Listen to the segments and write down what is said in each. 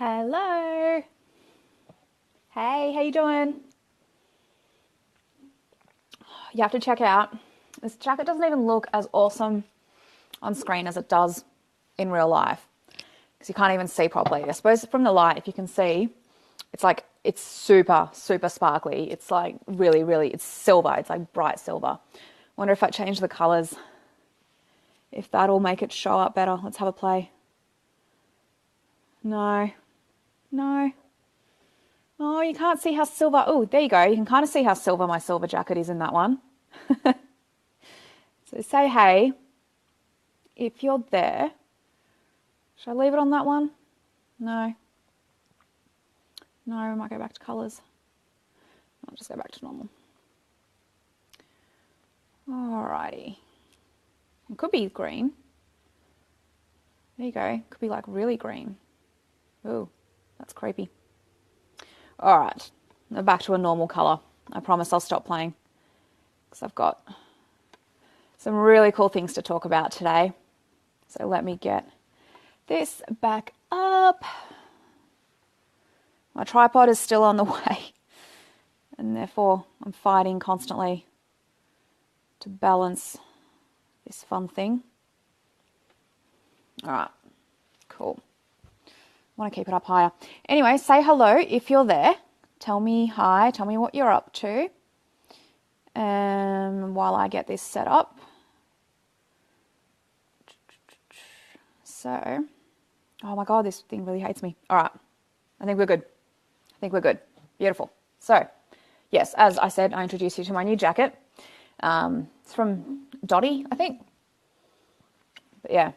Hello. Hey, how you doing? You have to check out. This jacket doesn't even look as awesome on screen as it does in real life because you can't even see properly. I suppose from the light, if you can see, it's super, super sparkly. It's like really, really, it's silver. It's like bright silver. Wonder if I change the colors, if that'll make it show up better. Let's have a play. No. Oh, you can't see how silver. Oh, there you go. You can kind of see how silver my silver jacket is in that one. So say hey if you're there. Should I leave it on that one? No, I might go back to colours. I'll just go back to normal. Alrighty. It could be green. There you go. Could be like really green. Ooh, that's creepy. All right, now back to a normal colour. I promise I'll stop playing because I've got some really cool things to talk about today. So let me get this back up. My tripod is still on the way, and therefore I'm fighting constantly to balance this fun thing. All right, cool. I want to keep it up higher. Anyway, say hello if you're there. Tell me hi. Tell me what you're up to. While I get this set up. So, oh my God, this thing really hates me. All right. I think we're good. Beautiful. So, yes, as I said, I introduced you to my new jacket. It's from Dottie, I think. But yeah.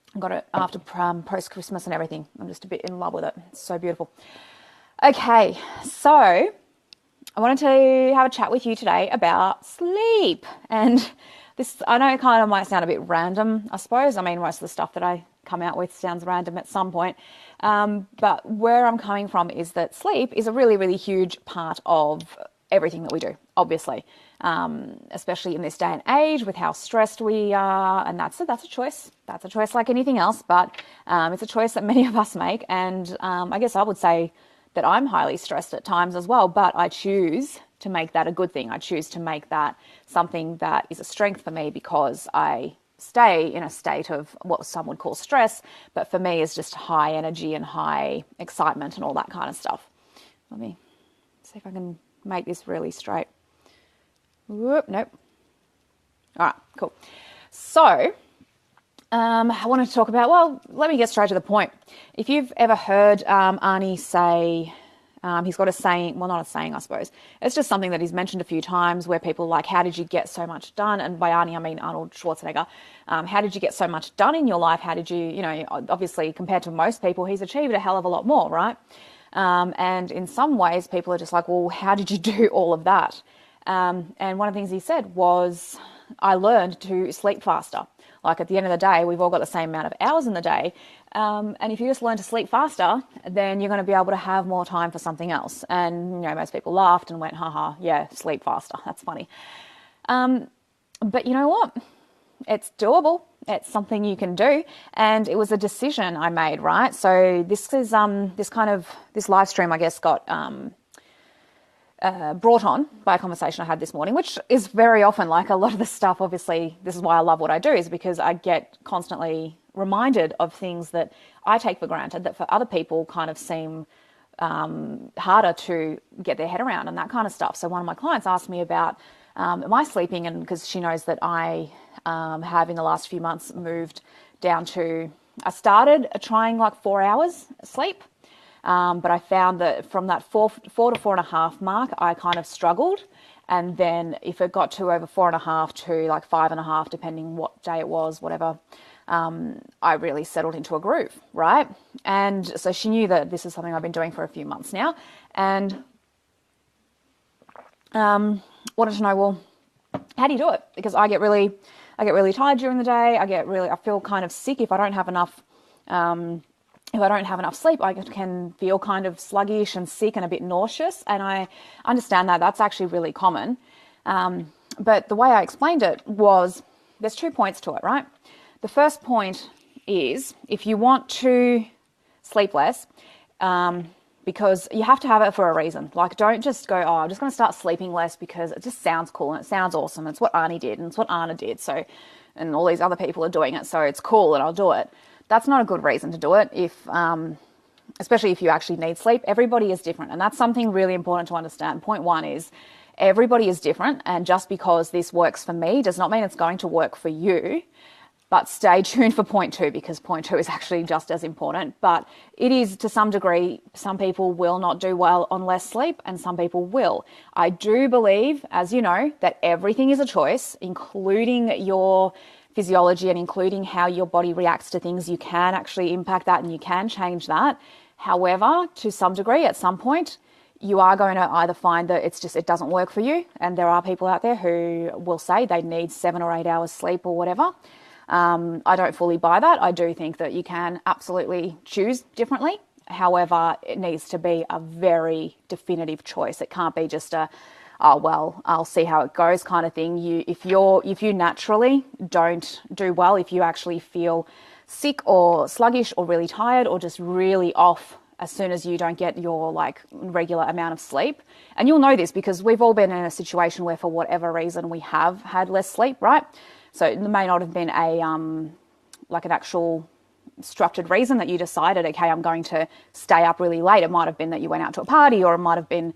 I got it after post-Christmas and everything. I'm just a bit in love with it. It's so beautiful. Okay, so I wanted to have a chat with you today about sleep. And this, I know it kind of might sound a bit random, I suppose. I mean, most of the stuff that I come out with sounds random at some point. But where I'm coming from is that sleep is a really, really huge part of everything that we do, obviously. Especially in this day and age with how stressed we are, and that's a choice. That's a choice like anything else, but it's a choice that many of us make, and I guess I would say that I'm highly stressed at times as well, but I choose to make that a good thing. I choose to make that something that is a strength for me because I stay in a state of what some would call stress, but for me is just high energy and high excitement and all that kind of stuff. Let me see if I can make this really straight. Whoop, nope. All right, cool. So, I wanted to talk about, well, let me get straight to the point. If you've ever heard Arnie say, he's got a saying, well, not a saying, I suppose. It's just something that he's mentioned a few times where people are like, how did you get so much done? And by Arnie, I mean Arnold Schwarzenegger. How did you get so much done in your life? How did you, obviously compared to most people, he's achieved a hell of a lot more, right? And in some ways, people are just like, well, how did you do all of that? And one of the things he said was, I learned to sleep faster. Like at the end of the day, we've all got the same amount of hours in the day. And if you just learn to sleep faster, then you're going to be able to have more time for something else. And, most people laughed and went, haha, yeah, sleep faster. That's funny. But you know what? It's doable. It's something you can do. And it was a decision I made, right? So this is, this live stream, I guess, got, brought on by a conversation I had this morning, which is very often like a lot of the stuff. Obviously, this is why I love what I do, is because I get constantly reminded of things that I take for granted that for other people kind of seem harder to get their head around and that kind of stuff. So one of my clients asked me about, am I sleeping? And because she knows that I have in the last few months moved down to, I started trying like 4 hours sleep. But I found that from that four to 4.5 mark, I kind of struggled. And then if it got to over 4.5 to like 5.5, depending what day it was, whatever, I really settled into a groove, right? And so she knew that this is something I've been doing for a few months now, and wanted to know, well, how do you do it? Because I get really tired during the day. I feel kind of sick if I don't have enough. If I don't have enough sleep, I can feel kind of sluggish and sick and a bit nauseous. And I understand that that's actually really common. But the way I explained it was, there's 2 points to it, right? The first point is, if you want to sleep less, because you have to have it for a reason. Like, don't just go, oh, I'm just going to start sleeping less because it just sounds cool and it sounds awesome. It's what Arnie did and it's what Anna did. So, and all these other people are doing it, so it's cool and I'll do it. That's not a good reason to do it. Especially if you actually need sleep. Everybody is different, and that's something really important to understand. Point one is everybody is different, and just because this works for me does not mean it's going to work for you. But stay tuned for point two, because point two is actually just as important. But it is, to some degree, some people will not do well on less sleep and some people will. I do believe, as you know, that everything is a choice, including your physiology and including how your body reacts to things. You can actually impact that and you can change that. However, to some degree, at some point, you are going to either find that it doesn't work for you. And there are people out there who will say they need 7 or 8 hours sleep or whatever. I don't fully buy that. I do think that you can absolutely choose differently. However, it needs to be a very definitive choice. It can't be just a, oh, well, I'll see how it goes kind of thing. If you naturally don't do well, if you actually feel sick or sluggish or really tired or just really off as soon as you don't get your like regular amount of sleep, and you'll know this because we've all been in a situation where for whatever reason we have had less sleep, right? So it may not have been like an actual structured reason that you decided, okay, I'm going to stay up really late. It might have been that you went out to a party, or it might have been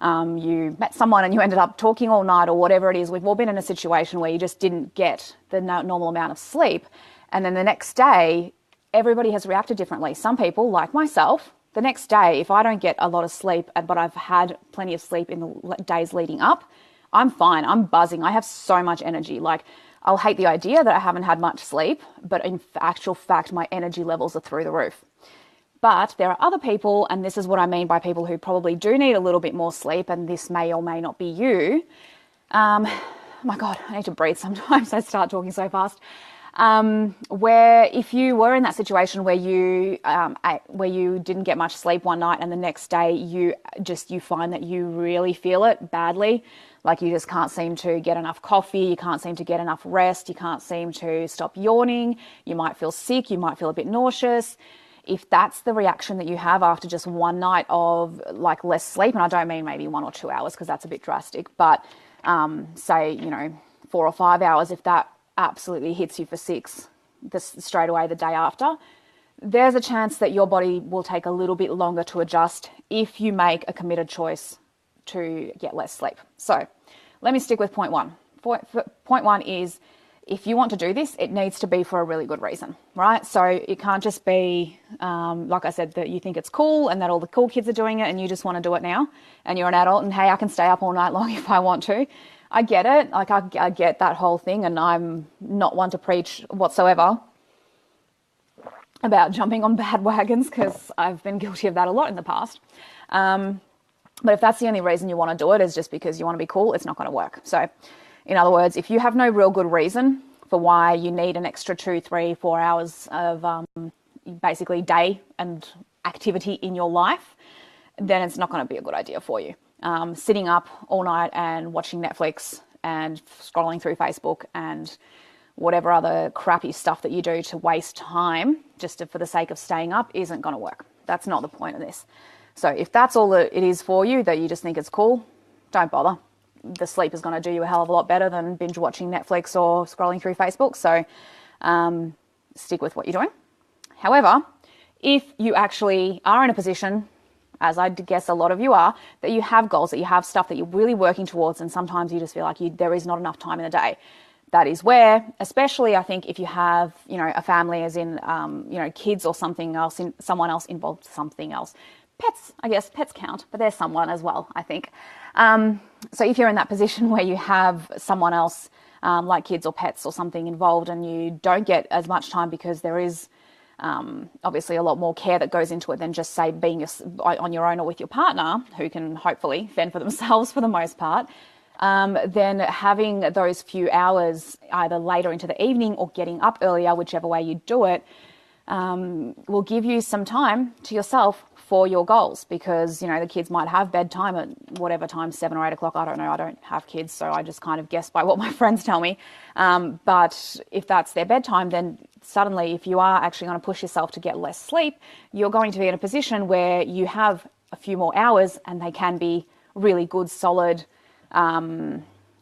you met someone and you ended up talking all night, or whatever it is. We've all been in a situation where you just didn't get the normal amount of sleep. And then the next day, everybody has reacted differently. Some people, like myself, the next day, if I don't get a lot of sleep, but I've had plenty of sleep in the days leading up, I'm fine. I'm buzzing. I have so much energy. Like, I'll hate the idea that I haven't had much sleep, but in actual fact, my energy levels are through the roof. But there are other people, and this is what I mean by people who probably do need a little bit more sleep, and this may or may not be you. My God, I need to breathe sometimes. I start talking so fast. Where if you were in that situation where you didn't get much sleep one night and the next day you find that you really feel it badly, like you just can't seem to get enough coffee, you can't seem to get enough rest, you can't seem to stop yawning, you might feel sick, you might feel a bit nauseous. If that's the reaction that you have after just one night of like less sleep, and I don't mean maybe 1 or 2 hours because that's a bit drastic, but say, 4 or 5 hours, if that absolutely hits you for 6 straight away the day after, there's a chance that your body will take a little bit longer to adjust if you make a committed choice to get less sleep. So let me stick with point one. Point one is, if you want to do this, it needs to be for a really good reason, right? So it can't just be, like I said, that you think it's cool and that all the cool kids are doing it and you just want to do it now and you're an adult and, hey, I can stay up all night long if I want to. I get it. Like, I get that whole thing, and I'm not one to preach whatsoever about jumping on bad wagons, because I've been guilty of that a lot in the past. But if that's the only reason you want to do it is just because you want to be cool, it's not going to work. So in other words, if you have no real good reason for why you need an extra 2, 3, 4 hours of basically day and activity in your life, then it's not going to be a good idea for you. Sitting up all night and watching Netflix and scrolling through Facebook and whatever other crappy stuff that you do to waste time just for the sake of staying up isn't going to work. That's not the point of this. So if that's all that it is for you, that you just think it's cool, don't bother. The sleep is going to do you a hell of a lot better than binge watching Netflix or scrolling through Facebook. So stick with what you're doing. However, if you actually are in a position, as I guess a lot of you are, that you have goals, that you have stuff that you're really working towards, and sometimes you just feel like there is not enough time in the day. That is where, especially I think if you have, a family as in, kids or something else, someone else involved, something else. Pets, I guess, pets count, but there's someone as well, I think. So if you're in that position where you have someone else, like kids or pets or something involved, and you don't get as much time because there is obviously a lot more care that goes into it than just, say, being on your own or with your partner, who can hopefully fend for themselves for the most part, then having those few hours either later into the evening or getting up earlier, whichever way you do it, will give you some time to yourself for your goals, because, you know, the kids might have bedtime at whatever time, 7 or 8 o'clock. I don't know. I don't have kids, so I just kind of guess by what my friends tell me. But if that's their bedtime, then suddenly if you are actually going to push yourself to get less sleep, you're going to be in a position where you have a few more hours, and they can be really good, solid,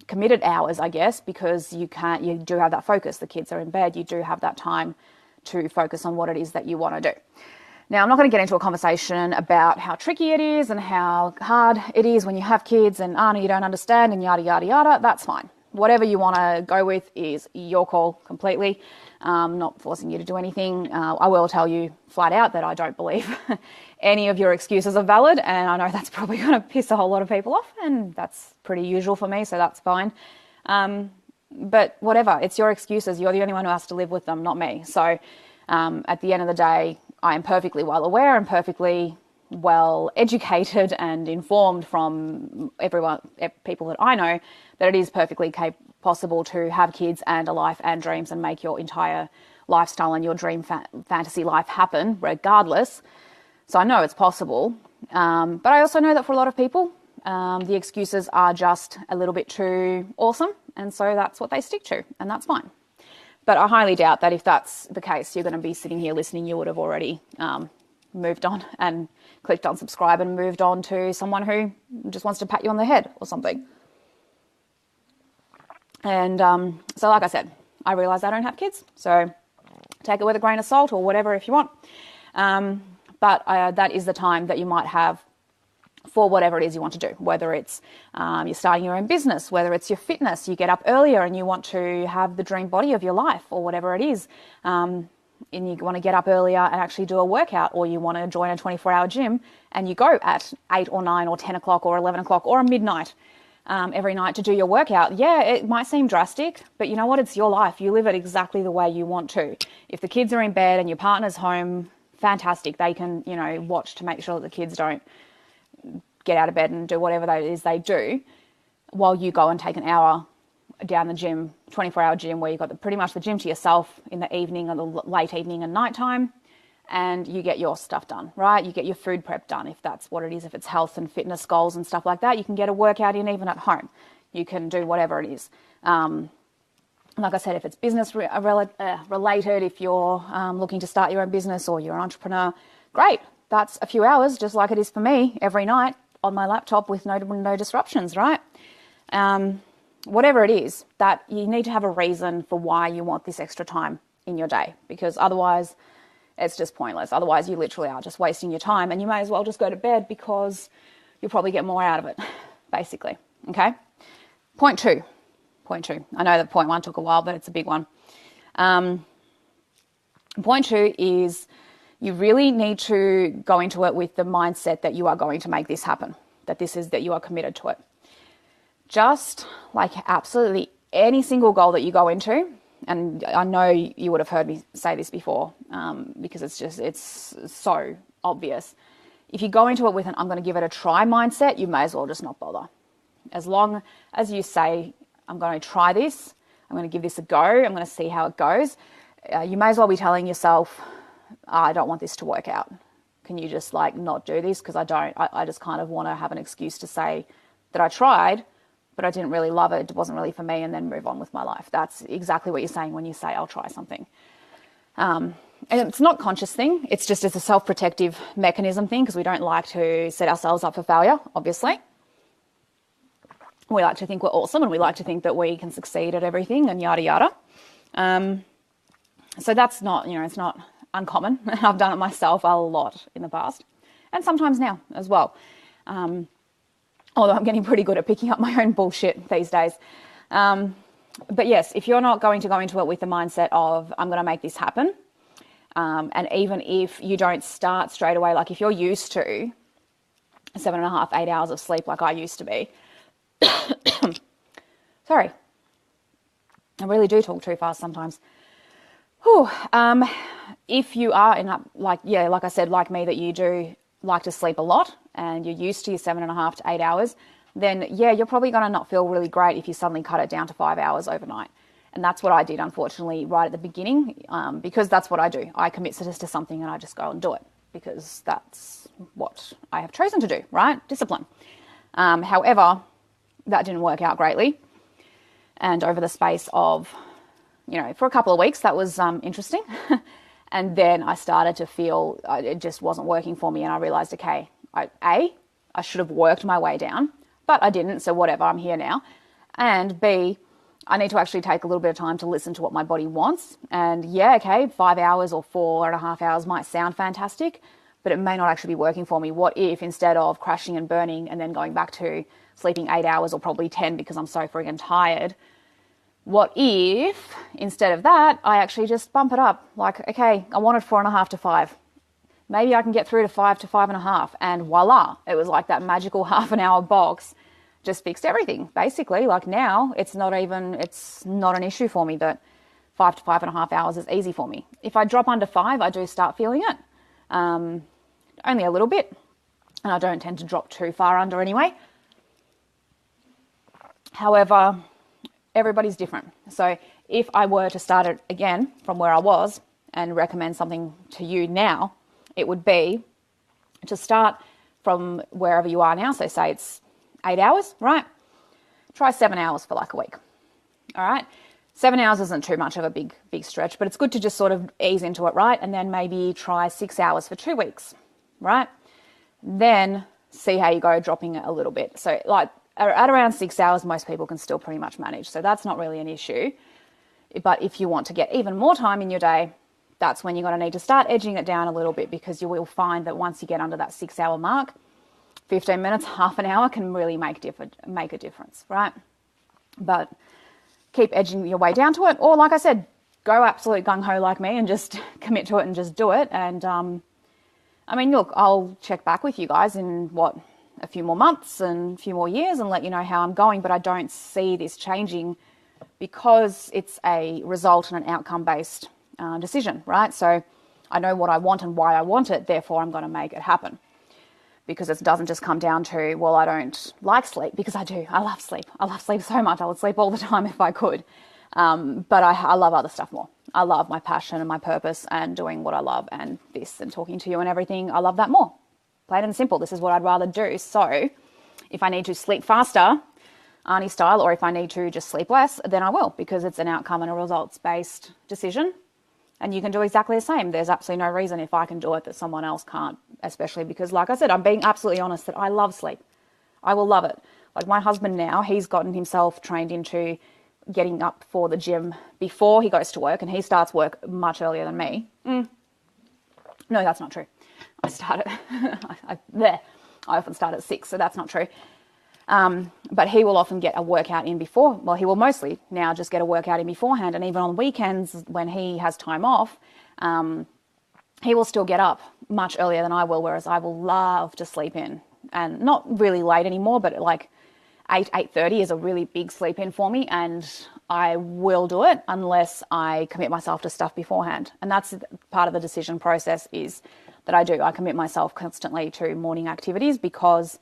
committed hours, I guess, because you do have that focus. The kids are in bed. You do have that time to focus on what it is that you want to do. Now, I'm not going to get into a conversation about how tricky it is and how hard it is when you have kids and Arnie, you don't understand and yada, yada, yada. That's fine. Whatever you want to go with is your call completely. Not forcing you to do anything. I will tell you flat out that I don't believe any of your excuses are valid, and I know that's probably going to piss a whole lot of people off, and that's pretty usual for me, so that's fine. But whatever, it's your excuses. You're the only one who has to live with them, not me. So at the end of the day, I am perfectly well aware and perfectly well educated and informed from people that I know, that it is perfectly possible to have kids and a life and dreams and make your entire lifestyle and your dream fantasy life happen regardless. So I know it's possible. But I also know that for a lot of people, the excuses are just a little bit too awesome. And so that's what they stick to, and that's fine. But I highly doubt that if that's the case, you're going to be sitting here listening. You would have already moved on and clicked on subscribe and moved on to someone who just wants to pat you on the head or something. And so like I said, I realise I don't have kids, so take it with a grain of salt or whatever if you want. But that is the time that you might have for whatever it is you want to do, whether it's you're starting your own business, whether it's your fitness, you get up earlier and you want to have the dream body of your life, or whatever it is, and you want to get up earlier and actually do a workout, or you want to join a 24-hour gym and you go at 8 or 9 or 10 o'clock or 11 o'clock or midnight every night to do your workout. Yeah, it might seem drastic, but you know what? It's your life. You live it exactly the way you want to. If the kids are in bed and your partner's home, fantastic. They can, you know, watch to make sure that the kids don't get out of bed and do whatever it is they do, while you go and take an hour down the gym, 24-hour gym, where you've got pretty much the gym to yourself in the evening or the late evening and nighttime, and you get your stuff done, right? You get your food prep done, if that's what it is. If it's health and fitness goals and stuff like that, you can get a workout in even at home. You can do whatever it is. Like I said, if it's business related, if you're looking to start your own business or you're an entrepreneur, great. That's a few hours, just like it is for me every night on my laptop with no disruptions, right? Whatever it is, that you need to have a reason for why you want this extra time in your day, because otherwise it's just pointless. Otherwise you literally are just wasting your time, and you may as well just go to bed, because you'll probably get more out of it, basically. Okay? Point two. I know that point one took a while, but it's a big one. Point two is you really need to go into it with the mindset that you are going to make this happen, that you are committed to it. Just like absolutely any single goal that you go into, and I know you would have heard me say this before, because it's so obvious. If you go into it with an I'm going to give it a try mindset, you may as well just not bother. As long as you say, I'm going to try this, I'm going to give this a go, I'm going to see how it goes, you may as well be telling yourself, I don't want this to work out. Can you just like not do this? Because I just kind of want to have an excuse to say that I tried, but I didn't really love it. It wasn't really for me, and then move on with my life. That's exactly what you're saying when you say, I'll try something. And it's not a conscious thing. It's just as a self-protective mechanism thing, because we don't like to set ourselves up for failure, obviously. We like to think we're awesome, and we like to think that we can succeed at everything and yada, yada. So that's not, it's not uncommon. I've done it myself a lot in the past, and sometimes now as well. Although I'm getting pretty good at picking up my own bullshit these days. But yes, if you're not going to go into it with the mindset of, I'm going to make this happen, and even if you don't start straight away, like if you're used to 7.5, 8 hours of sleep like I used to be, sorry, I really do talk too fast sometimes. Whew. If you are in like I said, like me, that you do like to sleep a lot and you're used to your 7.5 to 8 hours, then yeah, you're probably going to not feel really great if you suddenly cut it down to 5 hours overnight. And that's what I did, unfortunately, right at the beginning, because that's what I do. I commit to something and I just go and do it because that's what I have chosen to do, right? Discipline. However, that didn't work out greatly. And over the space of, for a couple of weeks, that was interesting. And then I started to feel it just wasn't working for me. And I realized, okay, I should have worked my way down, but I didn't. So whatever, I'm here now. And B, I need to actually take a little bit of time to listen to what my body wants. And yeah, okay, 5 hours or 4.5 hours might sound fantastic, but it may not actually be working for me. What if instead of crashing and burning and then going back to sleeping 8 hours or probably 10 because I'm so friggin' tired, what if instead of that, I actually just bump it up? Like, okay, I wanted 4.5 to 5. Maybe I can get through to 5 to 5.5. And voila, it was like that magical half an hour box just fixed everything, basically. Like now, it's not an issue for me that 5 to 5.5 hours is easy for me. If I drop under 5, I do start feeling it. Only a little bit. And I don't tend to drop too far under anyway. However, everybody's different. So if I were to start it again from where I was and recommend something to you now, it would be to start from wherever you are now. So say it's 8 hours, right? Try 7 hours for like a week. All right. 7 hours isn't too much of a big stretch, but it's good to just sort of ease into it, right? And then maybe try 6 hours for 2 weeks, right? Then see how you go, dropping it a little bit. So like at around 6 hours, most people can still pretty much manage. So that's not really an issue. But if you want to get even more time in your day, that's when you're going to need to start edging it down a little bit, because you will find that once you get under that 6 hour mark, 15 minutes, half an hour can really make a difference, right? But keep edging your way down to it. Or like I said, go absolute gung-ho like me and just commit to it and just do it. And look, I'll check back with you guys in a few more months and a few more years and let you know how I'm going. But I don't see this changing because it's a result and an outcome-based decision, right? So I know what I want and why I want it, therefore I'm going to make it happen. Because it doesn't just come down to, well, I don't like sleep, because I do. I love sleep. I love sleep so much. I would sleep all the time if I could. But I love other stuff more. I love my passion and my purpose and doing what I love, and this and talking to you and everything. I love that more. Plain and simple. This is what I'd rather do. So if I need to sleep faster, Arnie style, or if I need to just sleep less, then I will, because it's an outcome and a results-based decision. And you can do exactly the same. There's absolutely no reason if I can do it that someone else can't, especially because, like I said, I'm being absolutely honest that I love sleep. I will love it. Like my husband now, he's gotten himself trained into getting up for the gym before he goes to work, and he starts work much earlier than me. No, that's not true. I often start at 6, so that's not true. But he will often get a workout in before. Well, he will mostly now just get a workout in beforehand. And even on weekends when he has time off, he will still get up much earlier than I will, whereas I will love to sleep in. And not really late anymore, but like 8:30 is a really big sleep in for me, and I will do it unless I commit myself to stuff beforehand. And that's part of the decision process is that I do. I commit myself constantly to morning activities because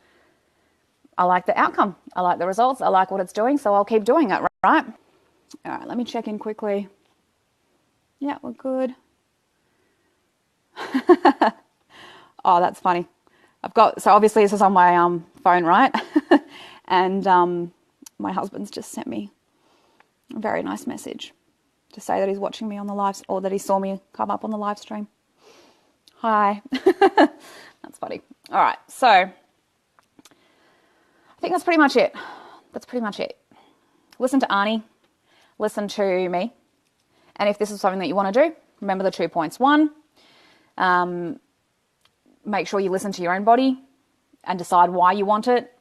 I like the outcome. I like the results. I like what it's doing, so I'll keep doing it, right? All right, let me check in quickly. Yeah, we're good. Oh, that's funny. So obviously this is on my phone, right? And my husband's just sent me a very nice message to say that he's watching me on the live, or that he saw me come up on the live stream. Hi. That's funny. All right, so I think that's pretty much it. Listen to Arnie. Listen to me. And if this is something that you want to do, remember the 2 points. 1, make sure you listen to your own body and decide why you want it.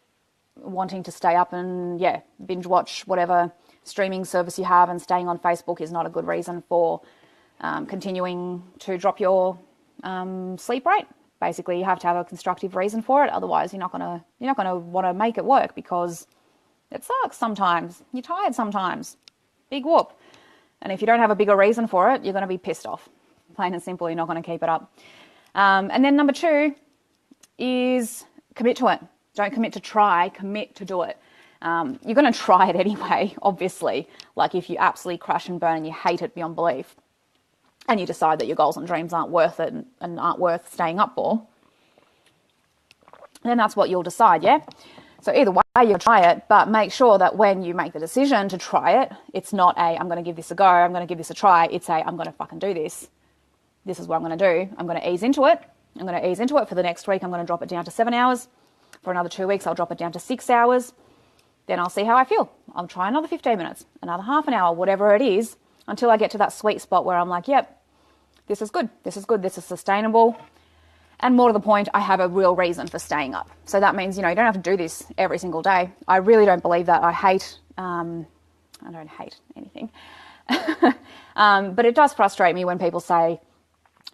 Wanting to stay up and, binge watch whatever streaming service you have and staying on Facebook is not a good reason for continuing to drop your sleep rate. Basically, you have to have a constructive reason for it. Otherwise, you're not gonna want to make it work, because it sucks sometimes. You're tired sometimes. Big whoop. And if you don't have a bigger reason for it, you're going to be pissed off. Plain and simple, you're not going to keep it up. And then number 2 is commit to it. Don't commit to try, commit to do it. You're going to try it anyway, obviously. Like if you absolutely crash and burn and you hate it beyond belief, and you decide that your goals and dreams aren't worth it and aren't worth staying up for, then that's what you'll decide, yeah? So either way, you'll try it, but make sure that when you make the decision to try it, it's not I'm going to give this a go, I'm going to give this a try. It's I'm going to fucking do this. This is what I'm going to do. I'm going to ease into it. I'm going to ease into it for the next week. I'm going to drop it down to 7 hours. For another 2 weeks, I'll drop it down to 6 hours. Then I'll see how I feel. I'll try another 15 minutes, another half an hour, whatever it is, until I get to that sweet spot where I'm like, yep, this is good. This is good. This is sustainable. And more to the point, I have a real reason for staying up. So that means, you don't have to do this every single day. I really don't believe that. I don't hate anything. But it does frustrate me when people say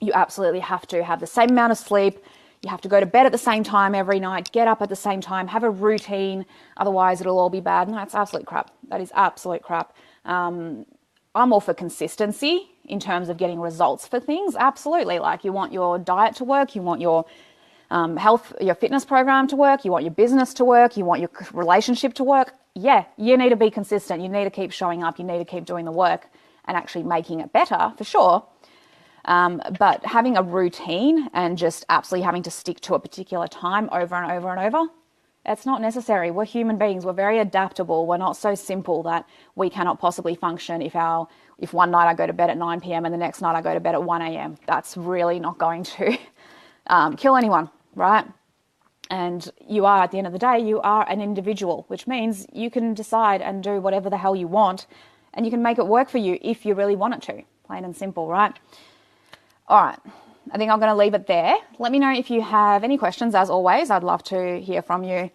you absolutely have to have the same amount of sleep. You have to go to bed at the same time every night, get up at the same time, have a routine. Otherwise, it'll all be bad. No, it's absolute crap. That is absolute crap. I'm all for consistency in terms of getting results for things. Absolutely. Like you want your diet to work, you want your health, your fitness program to work, you want your business to work, you want your relationship to work. Yeah, you need to be consistent. You need to keep showing up. You need to keep doing the work and actually making it better for sure. But having a routine and just absolutely having to stick to a particular time over and over and over, it's not necessary. We're human beings. We're very adaptable. We're not so simple that we cannot possibly function if one night I go to bed at 9 p.m. and the next night I go to bed at 1 a.m. That's really not going to kill anyone, right? And you are, at the end of the day, you are an individual, which means you can decide and do whatever the hell you want, and you can make it work for you if you really want it to. Plain and simple, right? All right. I think I'm going to leave it there. Let me know if you have any questions. As always, I'd love to hear from you.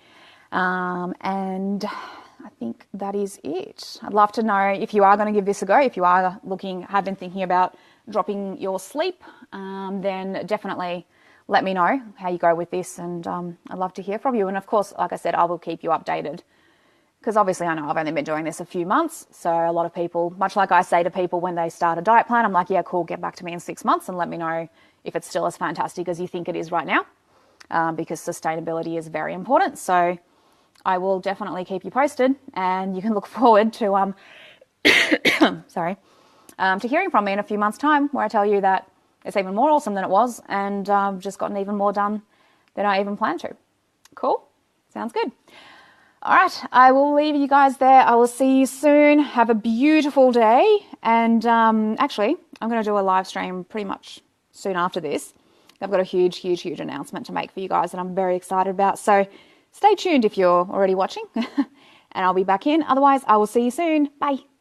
And I think that is it. I'd love to know if you are going to give this a go, if you are have been thinking about dropping your sleep, then definitely let me know how you go with this. And I'd love to hear from you. And of course, like I said, I will keep you updated. Because obviously I know I've only been doing this a few months. So a lot of people, much like I say to people when they start a diet plan, I'm like, yeah, cool, get back to me in 6 months and let me know if it's still as fantastic as you think it is right now. Because sustainability is very important. So I will definitely keep you posted, and you can look forward to, to hearing from me in a few months' time, where I tell you that it's even more awesome than it was, and just gotten even more done than I even planned to. Cool? Sounds good. All right, I will leave you guys there. I will see you soon. Have a beautiful day. And actually, I'm going to do a live stream pretty much soon after this. I've got a huge, huge, huge announcement to make for you guys that I'm very excited about. So stay tuned if you're already watching, and I'll be back in. Otherwise, I will see you soon. Bye.